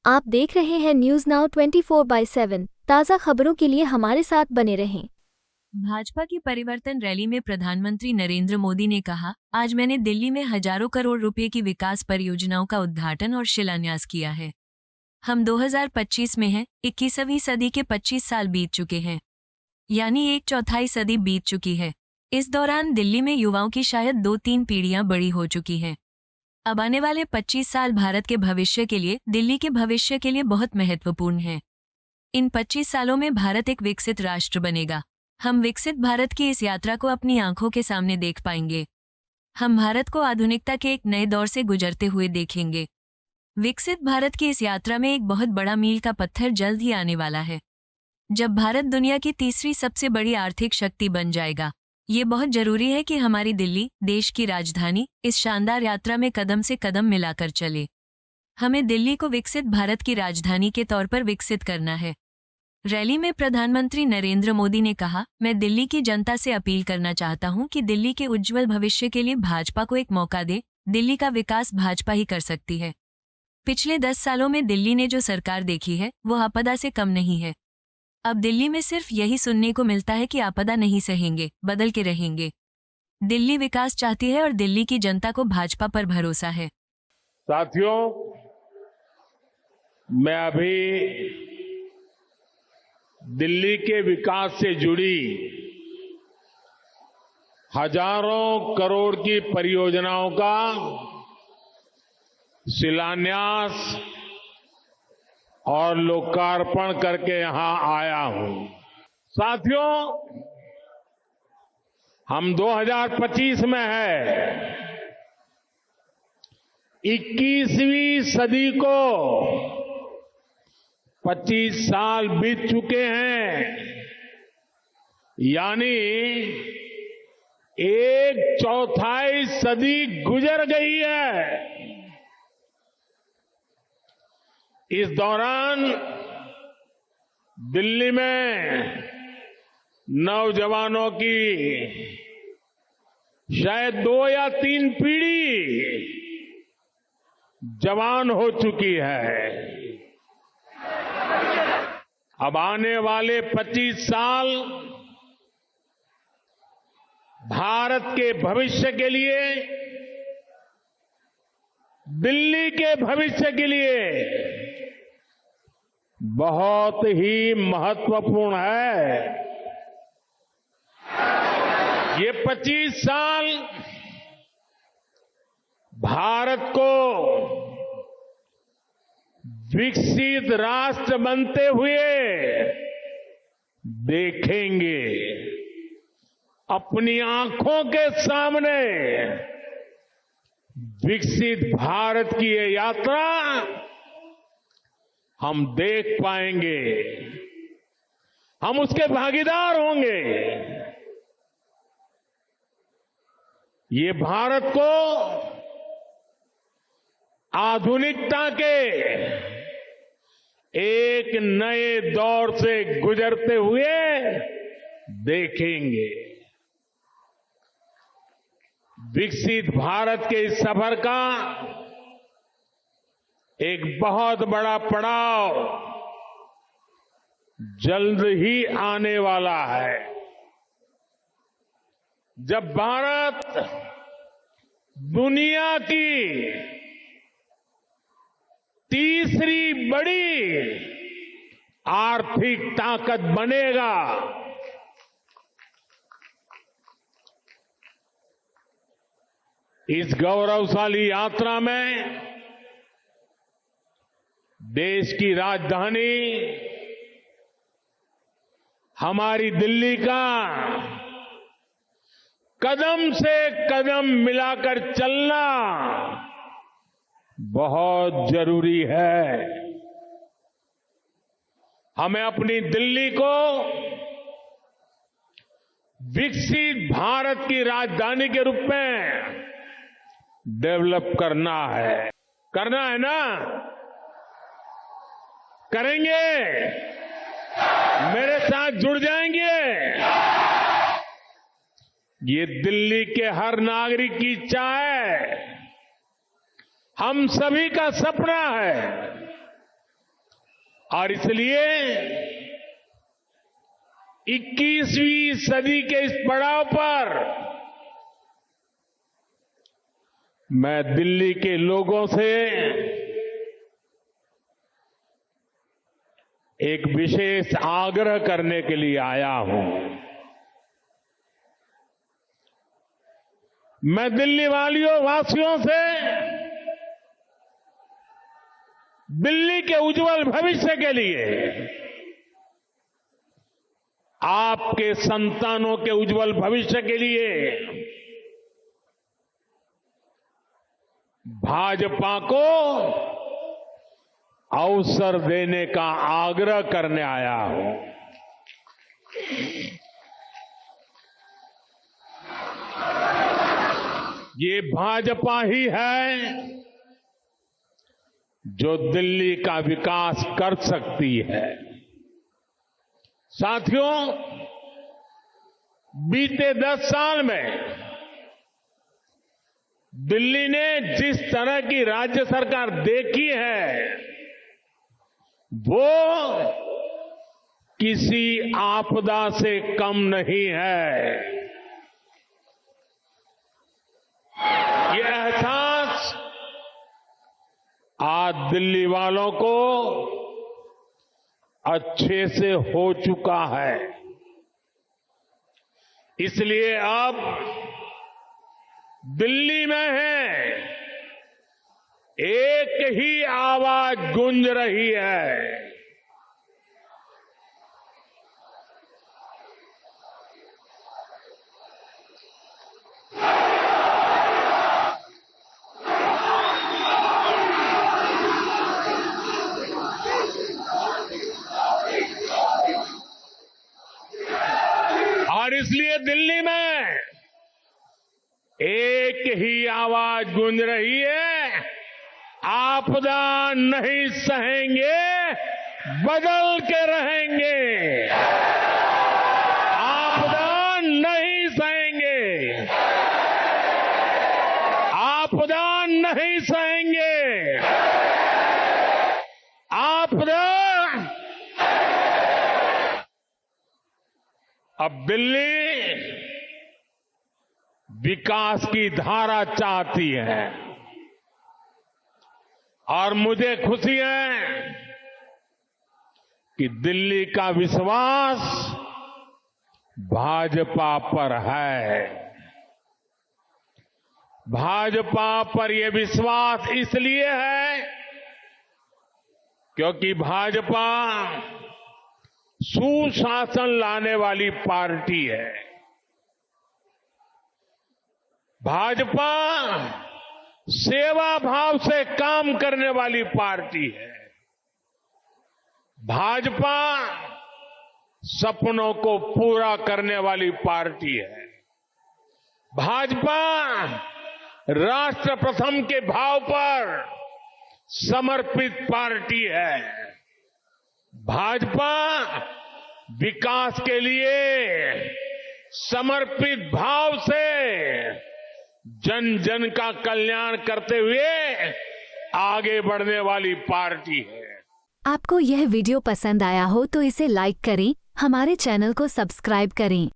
आप देख रहे हैं न्यूज नाउ 24/7 ताज़ा खबरों के लिए हमारे साथ बने रहें। भाजपा की परिवर्तन रैली में प्रधानमंत्री नरेंद्र मोदी ने कहा, आज मैंने दिल्ली में हजारों करोड़ रुपए की विकास परियोजनाओं का उद्घाटन और शिलान्यास किया है। हम 2025 में हैं, 21वीं सदी के 25 साल बीत चुके हैं, यानी एक चौथाई सदी बीत चुकी है। इस दौरान दिल्ली में युवाओं की शायद 2-3 पीढ़ियां बड़ी हो चुकी हैं। अब आने वाले 25 साल भारत के भविष्य के लिए, दिल्ली के भविष्य के लिए बहुत महत्वपूर्ण हैं। इन 25 सालों में भारत एक विकसित राष्ट्र बनेगा। हम विकसित भारत की इस यात्रा को अपनी आंखों के सामने देख पाएंगे। हम भारत को आधुनिकता के एक नए दौर से गुजरते हुए देखेंगे। विकसित भारत की इस यात्रा में एक बहुत बड़ा मील का पत्थर जल्द ही आने वाला है, जब भारत दुनिया की तीसरी सबसे बड़ी आर्थिक शक्ति बन जाएगा। ये बहुत जरूरी है कि हमारी दिल्ली, देश की राजधानी, इस शानदार यात्रा में कदम से कदम मिलाकर चले। हमें दिल्ली को विकसित भारत की राजधानी के तौर पर विकसित करना है। रैली में प्रधानमंत्री नरेंद्र मोदी ने कहा, मैं दिल्ली की जनता से अपील करना चाहता हूं कि दिल्ली के उज्जवल भविष्य के लिए भाजपा को एक मौका दे। दिल्ली का विकास भाजपा ही कर सकती है। पिछले 10 सालों में दिल्ली ने जो सरकार देखी है, वो आपदा से कम नहीं है। अब दिल्ली में सिर्फ यही सुनने को मिलता है कि आपदा नहीं सहेंगे, बदल के रहेंगे। दिल्ली विकास चाहती है और दिल्ली की जनता को भाजपा पर भरोसा है। साथियों, मैं अभी दिल्ली के विकास से जुड़ी हजारों करोड़ की परियोजनाओं का शिलान्यास और लोकार्पण करके यहां आया हूं। साथियों, हम 2025 में हैं। 21वीं सदी को 25 साल बीत चुके हैं, यानी एक चौथाई सदी गुजर गई है। इस दौरान दिल्ली में नौजवानों की शायद 2 या 3 पीढ़ी जवान हो चुकी है। अब आने वाले 25 साल भारत के भविष्य के लिए, दिल्ली के भविष्य के लिए बहुत ही महत्वपूर्ण है। ये 25 साल भारत को विकसित राष्ट्र बनते हुए देखेंगे। अपनी आंखों के सामने विकसित भारत की ये यात्रा हम देख पाएंगे। हम उसके भागीदार होंगे। ये भारत को आधुनिकता के एक नए दौर से गुजरते हुए देखेंगे। विकसित भारत के इस सफर का एक बहुत बड़ा पड़ाव जल्द ही आने वाला है, जब भारत दुनिया की तीसरी बड़ी आर्थिक ताकत बनेगा। इस गौरवशाली यात्रा में देश की राजधानी हमारी दिल्ली का कदम से कदम मिलाकर चलना बहुत जरूरी है। हमें अपनी दिल्ली को विकसित भारत की राजधानी के रूप में डेवलप करना है ना? करेंगे? मेरे साथ जुड़ जाएंगे? ये दिल्ली के हर नागरिक की इच्छा है, हम सभी का सपना है। और इसलिए 21वीं सदी के इस पड़ाव पर मैं दिल्ली के लोगों से एक विशेष आग्रह करने के लिए आया हूं। मैं दिल्ली वासियों से दिल्ली के उज्जवल भविष्य के लिए, आपके संतानों के उज्जवल भविष्य के लिए भाजपा को अवसर देने का आग्रह करने आया हूं। ये भाजपा ही है जो दिल्ली का विकास कर सकती है। साथियों, बीते 10 साल में दिल्ली ने जिस तरह की राज्य सरकार देखी है, वो किसी आपदा से कम नहीं है। ये एहसास आज दिल्ली वालों को अच्छे से हो चुका है। इसलिए अब दिल्ली में है एक ही आवाज गूंज रही है, और इसलिए दिल्ली में एक ही आवाज गूंज रही है, आपदा नहीं सहेंगे, बदल के रहेंगे। आपदा नहीं सहेंगे, आपदा नहीं सहेंगे, आपदा। अब दिल्ली विकास की धारा चाहती है और मुझे खुशी है कि दिल्ली का विश्वास भाजपा पर है। भाजपा पर यह विश्वास इसलिए है क्योंकि भाजपा सुशासन लाने वाली पार्टी है। भाजपा सेवा भाव से काम करने वाली पार्टी है। भाजपा सपनों को पूरा करने वाली पार्टी है। भाजपा राष्ट्र प्रथम के भाव पर समर्पित पार्टी है। भाजपा विकास के लिए समर्पित भाव से जन जन का कल्याण करते हुए आगे बढ़ने वाली पार्टी है। आपको यह वीडियो पसंद आया हो तो इसे लाइक करें, हमारे चैनल को सब्सक्राइब करें।